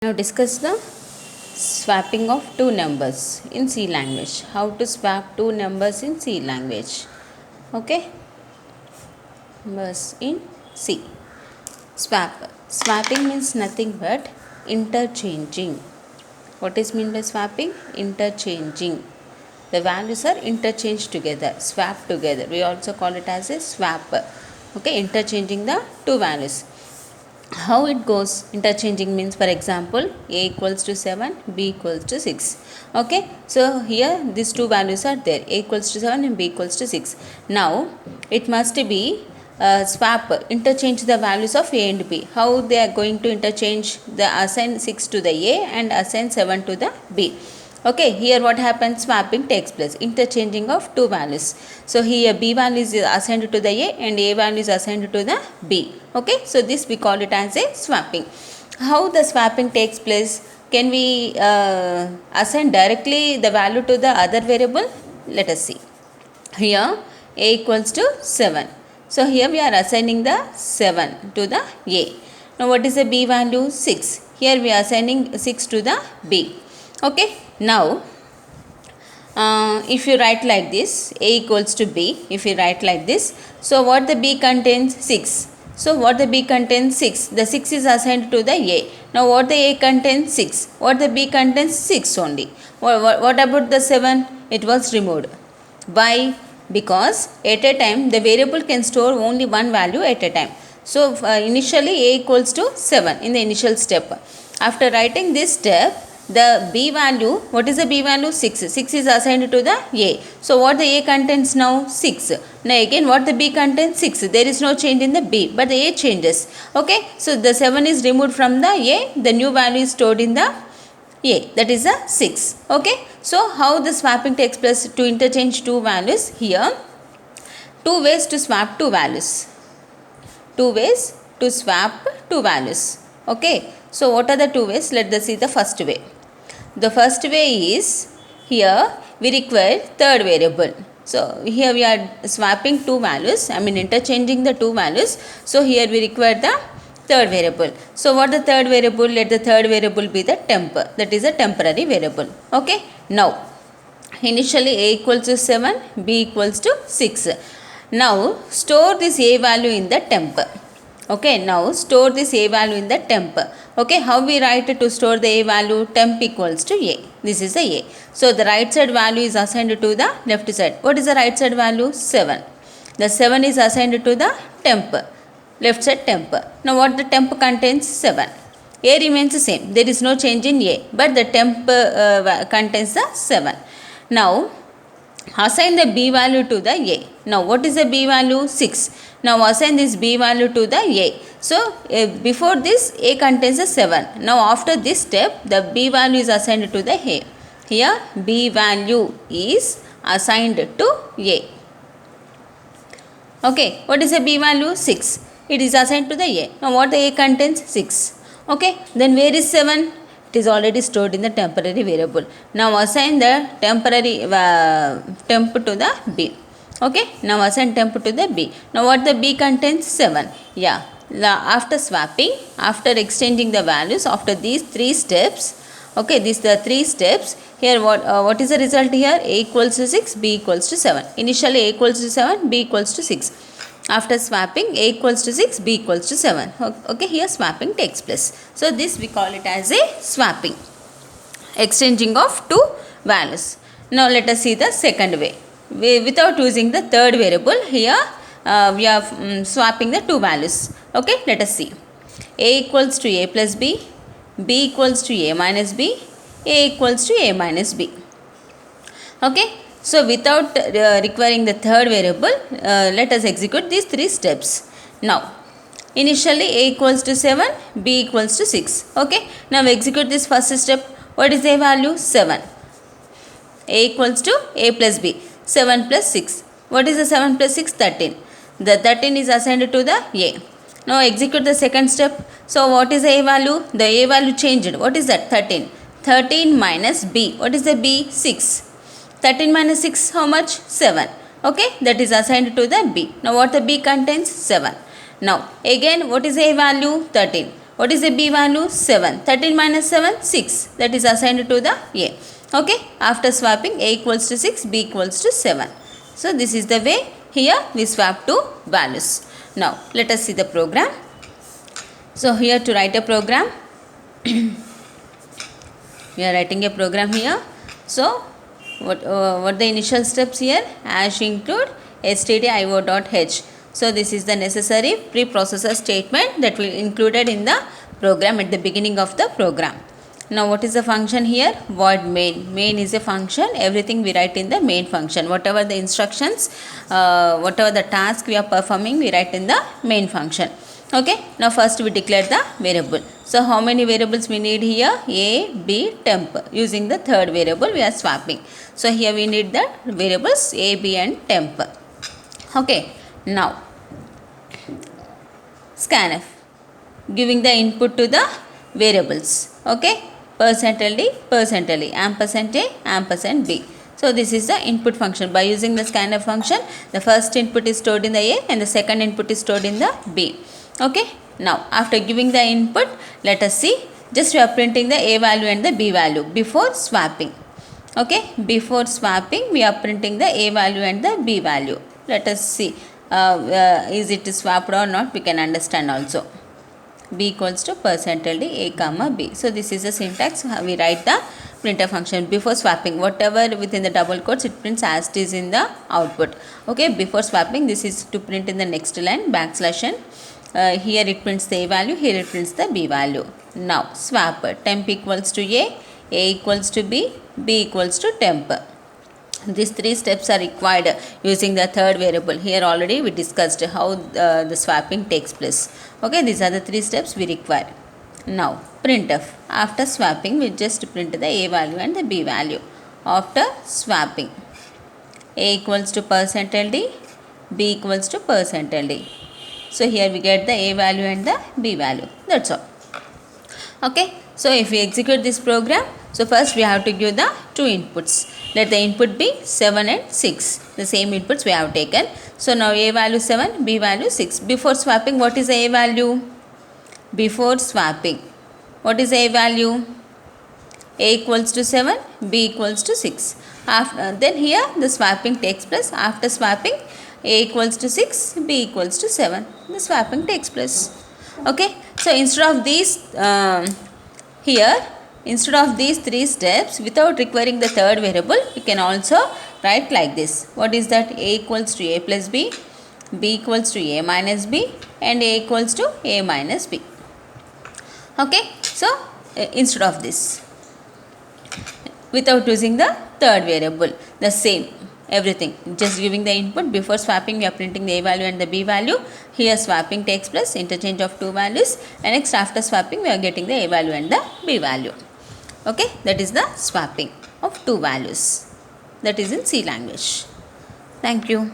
Now discuss the swapping of two numbers in C language. How to swap two numbers in C language. Okay. Numbers in C. Swap. Swapping means nothing but interchanging. What is meant by swapping? Interchanging. The values are interchanged together, swap together. We also call it as a swap. Okay, interchanging the two values. How it goes? Interchanging means, for example, a equals to 7, b equals to 6. Okay, so here these two values are there, a equals to 7 and b equals to 6. Now it must be swap, interchange the values of a and b. How they are going to interchange? The assign 6 to the a and assign 7 to the b. Okay, here what happens? Swapping takes place, interchanging of two values. So here b value is assigned to the a and a value is assigned to the b. Okay, so this we call it as a swapping. How the swapping takes place? Can we assign directly the value to the other variable? Let us see. Here a equals to 7. So here we are assigning the 7 to the a. Now what is the b value? 6. Here we are assigning 6 to the b. Okay, now if you write like this, a equals to b, if you write like this, so what the b contains? 6. So what the b contains? 6. The 6 is assigned to the a. Now what the a contains? 6. What the b contains? 6 only. What about the 7? It was removed. Why? Because at a time the variable can store only one value at a time. So initially a equals to 7 in the initial step. After writing this step, the b value, what is the b value? 6. 6 is assigned to the a. So what the a contains now? 6. Now again what the b contains? 6. There is no change in the b, but the a changes. Okay, so the 7 is removed from the a, the new value is stored in the a, that is the 6. Okay, so how the swapping takes place to interchange two values? Here two ways to swap two values. Two ways to swap two values. Okay, so what are the two ways? Let us see the first way. The first way is, here we require third variable. So here we are swapping two values, interchanging the two values. So here we require the third variable. So what the third variable? Let the third variable be the temp, that is a temporary variable. Okay, now initially a equals to 7, b equals to 6. Now store this a value in the temp. Okay, now store this a value in the temp. Okay, how we write to store the a value? Temp equals to a. This is the a. So the right side value is assigned to the left side. What is the right side value? 7. The 7 is assigned to the temp, left side temp. Now what the temp contains? 7. A remains the same. There is no change in a, but the temp contains the 7. Now assign the b value to the a. Now what is the b value? 6. Now assign this b value to the a. So before this a contains a 7. Now after this step the b value is assigned to the a. Here b value is assigned to a. Okay, what is the b value? 6. It is assigned to the a. Now what the a contains? 6. Okay, then where is 7? It is already stored in the temporary variable. Now assign the temporary temp to the b. Okay, now assign temp to the b. Now what the b contains? 7. Yeah, after swapping, after exchanging the values, after these three steps, okay, these the three steps. Here what is the result here? A equals to 6, b equals to 7. Initially a equals to 7, b equals to 6. After swapping, a equals to 6, b equals to 7. Okay, here swapping takes place. So this we call it as a swapping, exchanging of two values. Now let us see the second way. Without using the third variable, here we are swapping the two values. Okay, let us see. A equals to a plus b, b equals to a minus b, a equals to a minus b. Okay, so without requiring the third variable, let us execute these three steps. Now initially a equals to 7, b equals to 6. Okay, now execute this first step. What is a value? 7. A equals to a plus b. 7 plus 6. What is the 7 plus 6? 13. The 13 is assigned to the a. Now execute the second step. So what is the a value? The a value changed. What is that? 13. 13 minus b. What is the b? 6. 13 minus 6, how much? 7. Okay, that is assigned to the b. Now what the b contains? 7. Now again what is a value? 13. What is the b value? 7. 13 minus 7, 6. That is assigned to the a. Okay, after swapping a equals to 6, b equals to 7. So this is the way here we swap two values. Now let us see the program. So here to write a program, we are writing a program here. So what the initial steps here? Hash include stdio.h. So this is the necessary preprocessor statement that will included in the program at the beginning of the program. Now what is the function here? Void main. Main is a function. Everything we write in the main function. Whatever the instructions, whatever the task we are performing, we write in the main function. Okay. Now first we declare the variable. So how many variables we need here? A, B, temp. Using the third variable we are swapping. So here we need the variables A, B and temp. Okay. Now scanf. Giving the input to the variables. Okay. %LD, %LE, ampersand A, ampersand B. So this is the input function. By using the scanf function, the first input is stored in the A and the second input is stored in the B. Okay. Now after giving the input, let us see. Just we are printing the A value and the B value before swapping. Okay. Before swapping, we are printing the A value and the B value. Let us see. Is it swapped or not? We can understand also. B equals to %LD A comma B. So this is the syntax. We write the printf function before swapping. Whatever within the double quotes, it prints as it is in the output. Okay, before swapping, this is to print in the next line \n. Here it prints the A value, here it prints the B value. Now swap temp equals to A equals to B equals to temp. These three steps are required using the third variable. Here already we discussed how the swapping takes place. Okay, these are the three steps we require. Now printf. After swapping, we just print the A value and the B value. After swapping, A equals to %LD, B equals to %LD. So here we get the A value and the B value. That's all. Okay, so if we execute this program, so first we have to give the two inputs. Let the input be 7 and 6. The same inputs we have taken. So now A value 7, B value 6. Before swapping, what is the A value? Before swapping, what is the A value? A equals to 7, B equals to 6. Then here the swapping takes place. After swapping, A equals to 6, B equals to 7. The swapping takes place. Okay. So instead of these instead of these three steps, without requiring the third variable, we can also write like this. What is that? A equals to A plus B, B equals to A minus B and A equals to A minus B. Okay. So instead of this, without using the third variable, the same everything, just giving the input. Before swapping, we are printing the A value and the B value. Here swapping takes place, interchange of two values, and next after swapping, we are getting the A value and the B value. Okay, that is the swapping of two values. That is in C language. Thank you.